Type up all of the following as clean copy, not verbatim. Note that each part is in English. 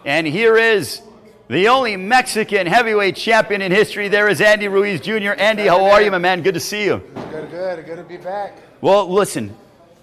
And here is the only Mexican heavyweight champion in history. There is Andy Ruiz Jr. Andy, how are you, my man? Good to see you. Good. Good to be back. Well, listen,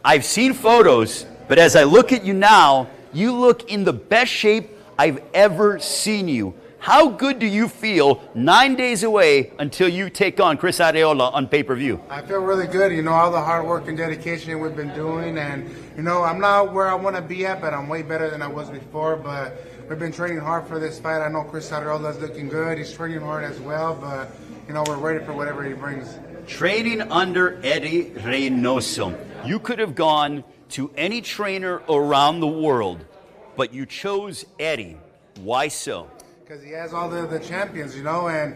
I've seen photos, but as I look at you now, you look in the best shape I've ever seen you. How good do you feel 9 days away until you take on Chris Arreola on pay-per-view? I feel really good. You know, all the hard work and dedication we've been doing. And, you know, I'm not where I want to be at, but I'm way better than I was before. But we've been training hard for this fight. I know Chris Arreola's looking good. He's training hard as well. But, you know, we're ready for whatever he brings. Training under Eddie Reynoso. You could have gone to any trainer around the world, but you chose Eddie. Why so? Because he has all the champions, you know, and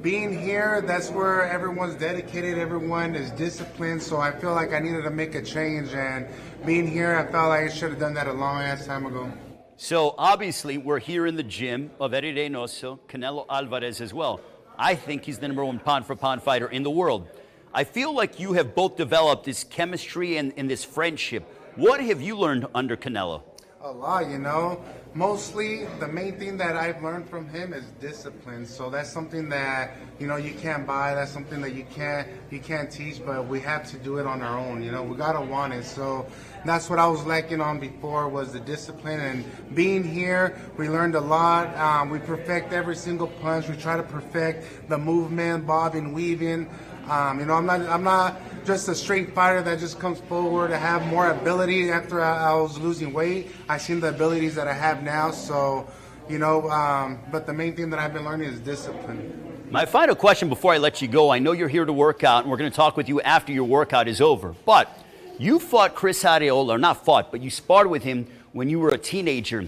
being here, that's where everyone's dedicated, everyone is disciplined, so I feel like I needed to make a change, and being here, I felt like I should have done that a long-ass time ago. So, obviously, we're here in the gym of Eddie Reynoso, Canelo Alvarez as well. I think he's the #1 pound-for-pound fighter in the world. I feel like you have both developed this chemistry and this friendship. What have you learned under Canelo? A lot, you know. Mostly, the main thing that I've learned from him is discipline. So that's something that, you know, you can't buy. That's something that you can't teach, but we have to do it on our own. You know, we gotta want it. So that's what I was lacking on before, was the discipline. And being here, we learned a lot. We perfect every single punch. We try to perfect the movement, bobbing, weaving. You know, I'm not just a straight fighter that just comes forward to have more ability. After I was losing weight, I seen the abilities that I have now. So, you know, but the main thing that I've been learning is discipline. My final question before I let you go, I know you're here to work out, and we're going to talk with you after your workout is over. But you fought Chris Arreola, or not fought, but you sparred with him when you were a teenager.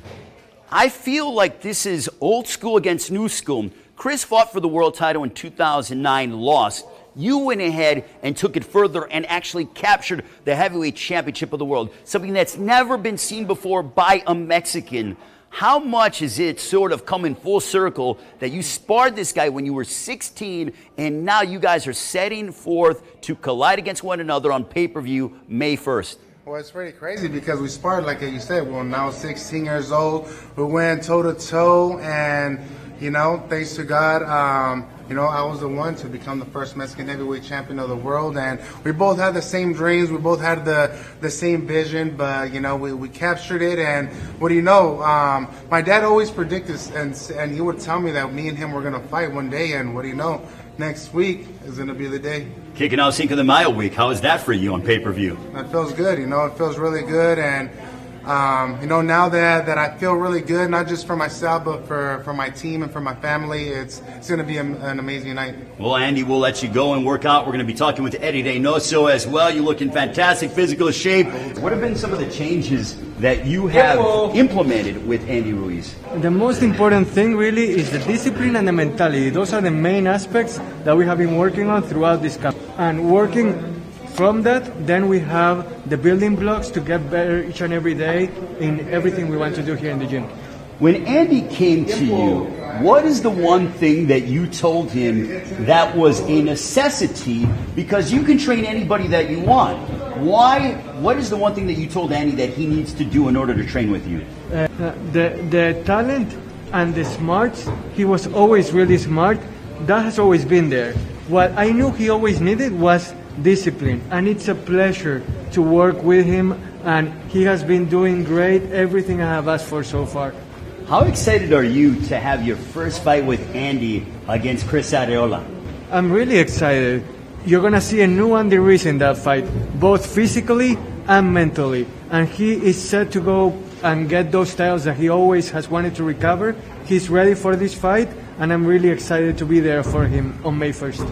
I feel like this is old school against new school. Chris fought for the world title in 2009, lost. You went ahead and took it further and actually captured the heavyweight championship of the world, something that's never been seen before by a Mexican. How much is it sort of coming full circle that you sparred this guy when you were 16 and now you guys are setting forth to collide against one another on pay-per-view May 1st? Well, it's pretty crazy because we sparred, like you said, when I was 16 years old. We went toe-to-toe, and, you know, thanks to God, you know, I was the one to become the first Mexican heavyweight champion of the world, and we both had the same dreams. We both had the same vision, but, you know, we captured it. And what do you know? My dad always predicted, and he would tell me that me and him were going to fight one day, and what do you know? Next week is going to be the day. Kicking out Cinco de Mayo week. How is that for you on pay-per-view? That feels good, you know. It feels really good, and you know, now that I feel really good, not just for myself, but for my team and for my family, it's going to be an amazing night. Well, Andy, we'll let you go and work out. We're going to be talking with Eddie Reynoso as well. You look in fantastic physical shape. What have been some of the changes that you have implemented with Andy Ruiz? The most important thing really is the discipline and the mentality. Those are the main aspects that we have been working on throughout this camp. And working from that, then we have the building blocks to get better each and every day in everything we want to do here in the gym. When Andy came to you, what is the one thing that you told him that was a necessity? Because you can train anybody that you want. What is the one thing that you told Andy that he needs to do in order to train with you? The talent and the smarts, he was always really smart. That has always been there. What I knew he always needed was discipline, and it's a pleasure to work with him, and he has been doing great, everything I have asked for so far. How excited are you to have your first fight with Andy against Chris Arreola? I'm really excited. You're going to see a new Andy Ruiz in that fight, both physically and mentally, and he is set to go and get those titles that he always has wanted to recover. He's ready for this fight, and I'm really excited to be there for him on May 1st.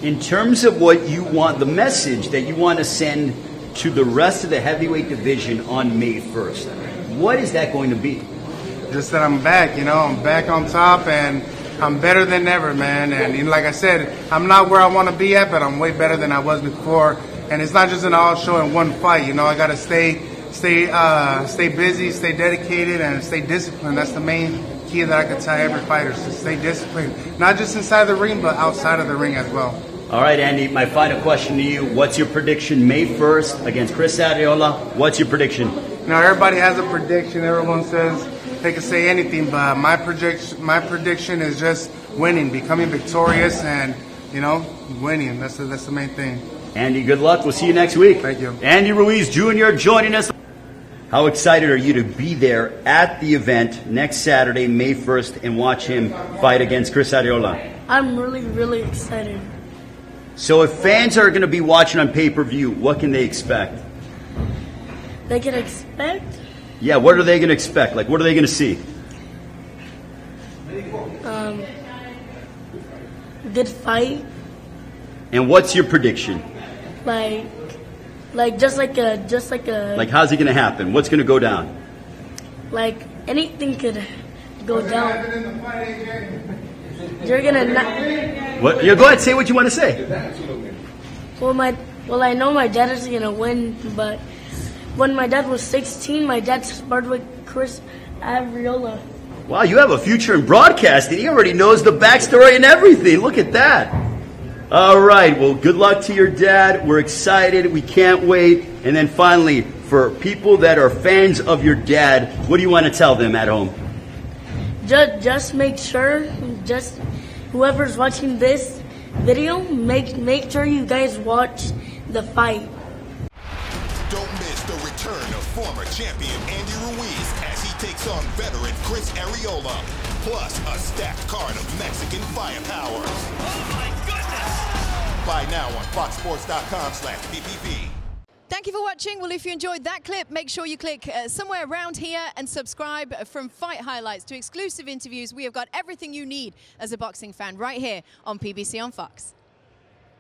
In terms of what you want, the message that you want to send to the rest of the heavyweight division on May 1st, what is that going to be? Just that I'm back, you know, I'm back on top, and I'm better than ever, man. And you know, like I said, I'm not where I want to be at, but I'm way better than I was before. And it's not just an all show in one fight, you know. I got to stay busy, stay dedicated, and stay disciplined. That's the main key that I could tell every fighter, to stay disciplined, not just inside the ring, but outside of the ring as well. All right, Andy, my final question to you. What's your prediction May 1st against Chris Arreola? What's your prediction? You know, everybody has a prediction. Everyone says they can say anything, but my prediction is just winning, becoming victorious, and winning. That's the main thing. Andy, good luck. We'll see you next week. Thank you. Andy Ruiz Jr. joining us. How excited are you to be there at the event next Saturday, May 1st, and watch him fight against Chris Arreola? I'm really, really excited. So if fans are going to be watching on pay-per-view, what can they expect? They can expect Yeah, what are they going to expect? Like, what are they going to see? good fight, And what's your prediction? like just like a Like, how's it going to happen? What's going to go down? like anything could go down. You're gonna not. What? Yeah, go ahead. Say what you want to say. Well, I know my dad is gonna win, but when my dad was 16, my dad sparred with Chris Arreola. Wow, you have a future in broadcasting. He already knows the backstory and everything. Look at that. All right. Well, good luck to your dad. We're excited. We can't wait. And then finally, for people that are fans of your dad, what do you want to tell them at home? Just make sure, whoever's watching this video, make sure you guys watch the fight. Don't miss the return of former champion Andy Ruiz as he takes on veteran Chris Arreola, plus a stacked card of Mexican firepower. Oh my goodness! Buy now on foxsports.com/PPV. Thank you for watching. Well, if you enjoyed that clip, make sure you click somewhere around here and subscribe. From fight highlights to exclusive interviews, we have got everything you need as a boxing fan right here on PBC on Fox.